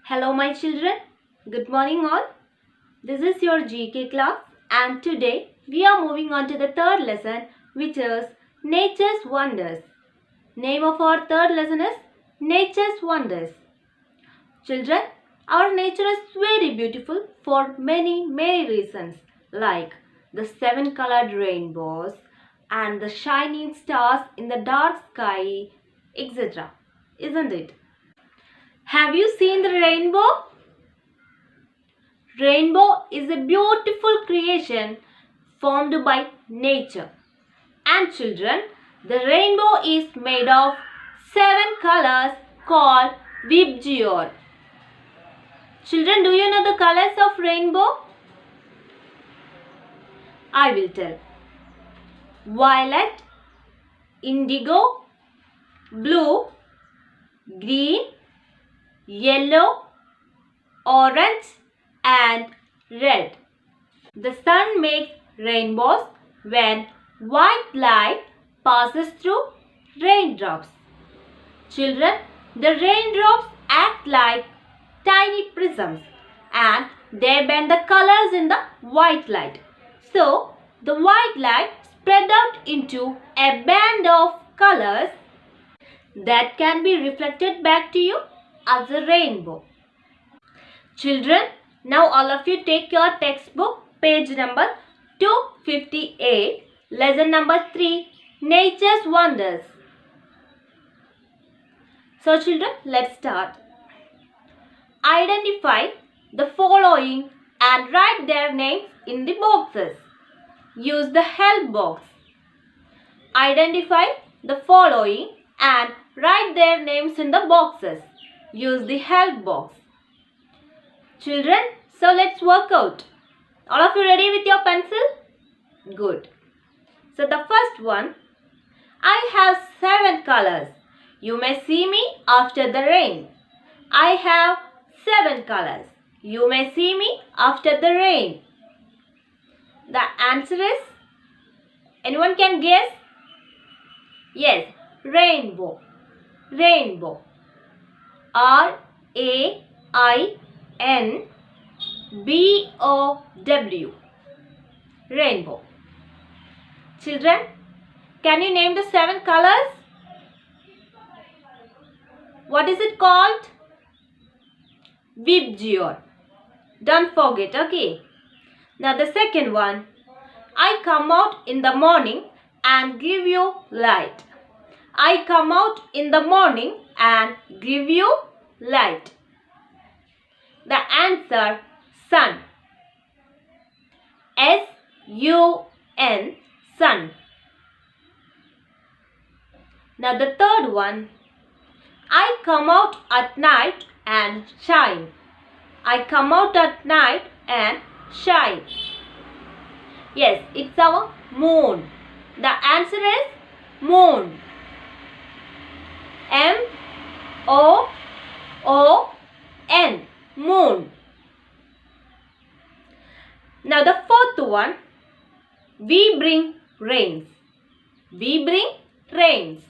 Hello my children, good morning all. This is your GK class and today we are moving on to the third lesson, which is Nature's Wonders. Name of our third lesson is Nature's Wonders. Children, our nature is very beautiful for many reasons, like the 7-colored rainbows and the shining stars in the dark sky, etc. Isn't it? Have you seen the rainbow? Rainbow is a beautiful creation formed by nature. And children, the rainbow is made of 7 colors called vibgyor. Children, do you know the colors of rainbow? I will tell. Violet, indigo, blue, green, yellow, orange and red. The sun makes rainbows when white light passes through raindrops. Children, the raindrops act like tiny prisms and they bend the colors in the white light. So, the white light spread out into a band of colors that can be reflected back to you as a rainbow. Children, now all of you take your textbook, page number 258, lesson number 3, Nature's Wonders. So children, let's start. Identify the following and write their names in the boxes. Use the help box. Identify the following and write their names in the boxes. Use the help box. Children, so let's work out. All of you ready with your pencil? Good. So the first one, I have 7 colors. You may see me after the rain. I have 7 colors. You may see me after the rain. The answer is, anyone can guess? Yes, rainbow. Rainbow. R-A-I-N-B-O-W. Rainbow. Children, can you name the 7 colors? What is it called? Vibgyor. Don't forget, okay? Now the second one. I come out in the morning and give you light. I come out in the morning and give you light. The answer, sun. S-U-N, sun. Now the third one. I come out at night and shine. I come out at night and shine. Yes, it's our moon. The answer is moon. M-O-O-N, moon. Now the fourth one, we bring rains. We bring rains.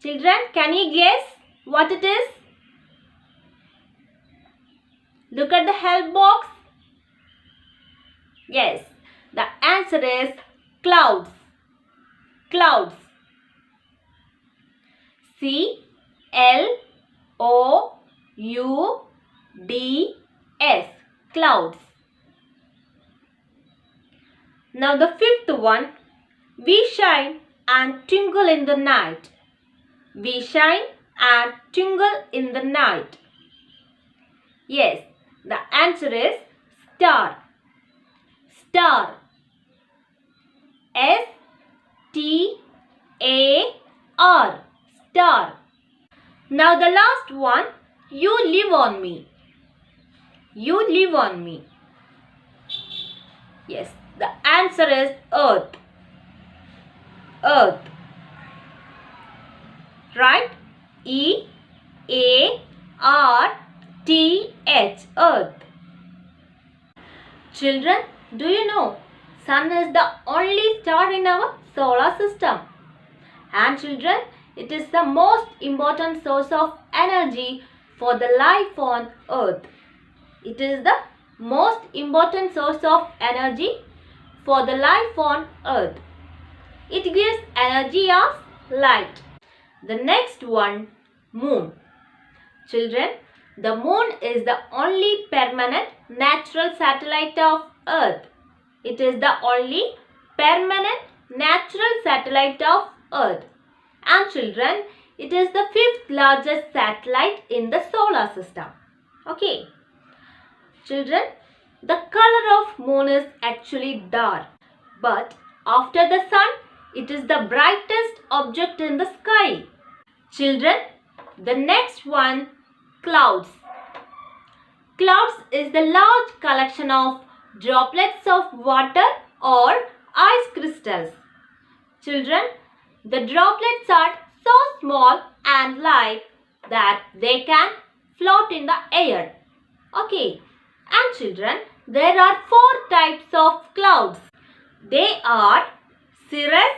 Children, can you guess what it is? Look at the help box. Yes, the answer is clouds. Clouds. C-L-O-U-D-S. Clouds. Now the fifth one, we shine and twinkle in the night. We shine and twinkle in the night. Yes, the answer is star. Star. S-T-A-R. Star. Now the last one, you live on me. You live on me. Yes, the answer is earth. Earth. Right? E-A-R-T-H. Earth. Children, do you know sun is the only star in our solar system? And children, it is the most important source of energy for the life on earth. It is the most important source of energy for the life on earth. It gives energy as light. The next one, moon. Children, the moon is the only permanent natural satellite of earth. It is the only permanent natural satellite of earth. And children, it is the 5th largest satellite in the solar system. Okay. Children, the color of moon is actually dark. But after the sun, it is the brightest object in the sky. Children, the next one, clouds. Clouds is the large collection of droplets of water or ice crystals. Children, the droplets are so small and light that they can float in the air. Okay. And children, there are 4 types of clouds. They are cirrus,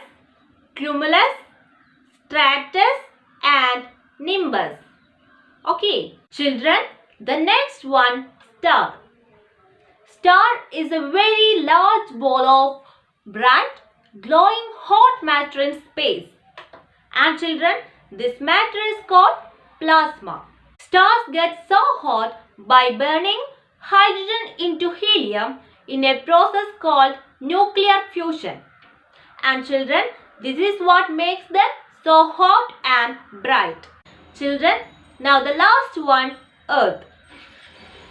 cumulus, stratus and nimbus. Okay. Children, the next one, star. Star is a very large ball of bright, glowing hot matter in space. And children, this matter is called plasma. Stars get so hot by burning hydrogen into helium in a process called nuclear fusion. And children, this is what makes them so hot and bright. Children, now the last one, Earth.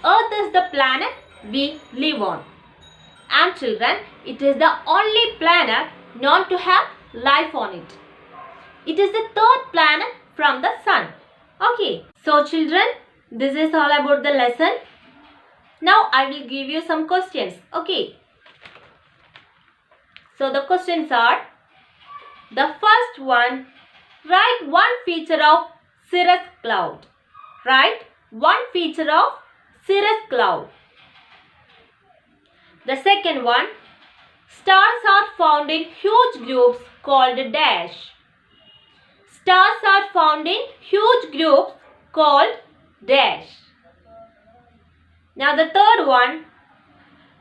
Earth is the planet we live on. And children, it is the only planet known to have life on it. It is the 3rd planet from the sun. Okay. So children, this is all about the lesson. Now I will give you some questions. Okay. So the questions are, the first one, write one feature of cirrus cloud. Write one feature of cirrus cloud. The second one, stars are found in huge groups called dash. Stars are found in huge groups called dash. Now the third one,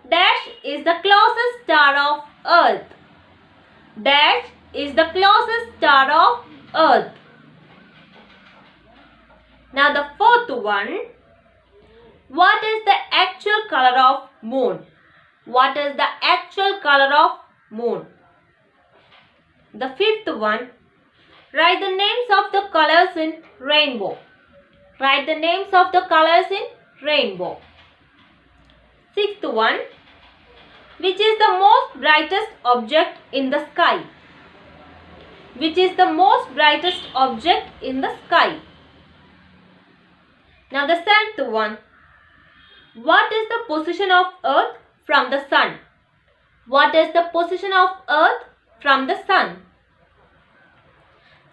dash is the closest star of Earth. Dash is the closest star of Earth. Now the fourth one, what is the actual color of moon? What is the actual color of moon? The fifth one, write the names of the colors in rainbow. Write the names of the colors in rainbow. Sixth one, which is the most brightest object in the sky? Which is the most brightest object in the sky? Now the seventh one, what is the position of Earth from the sun? What is the position of Earth from the sun?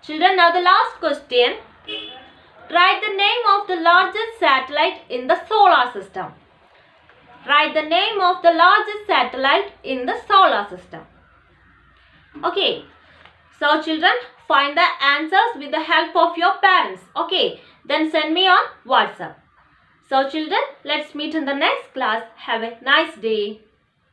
Children, now the last question. Write the name of the largest satellite in the solar system. Write the name of the largest satellite in the solar system. Okay. So children, find the answers with the help of your parents. Okay. Then send me on WhatsApp. So children, let's meet in the next class. Have a nice day.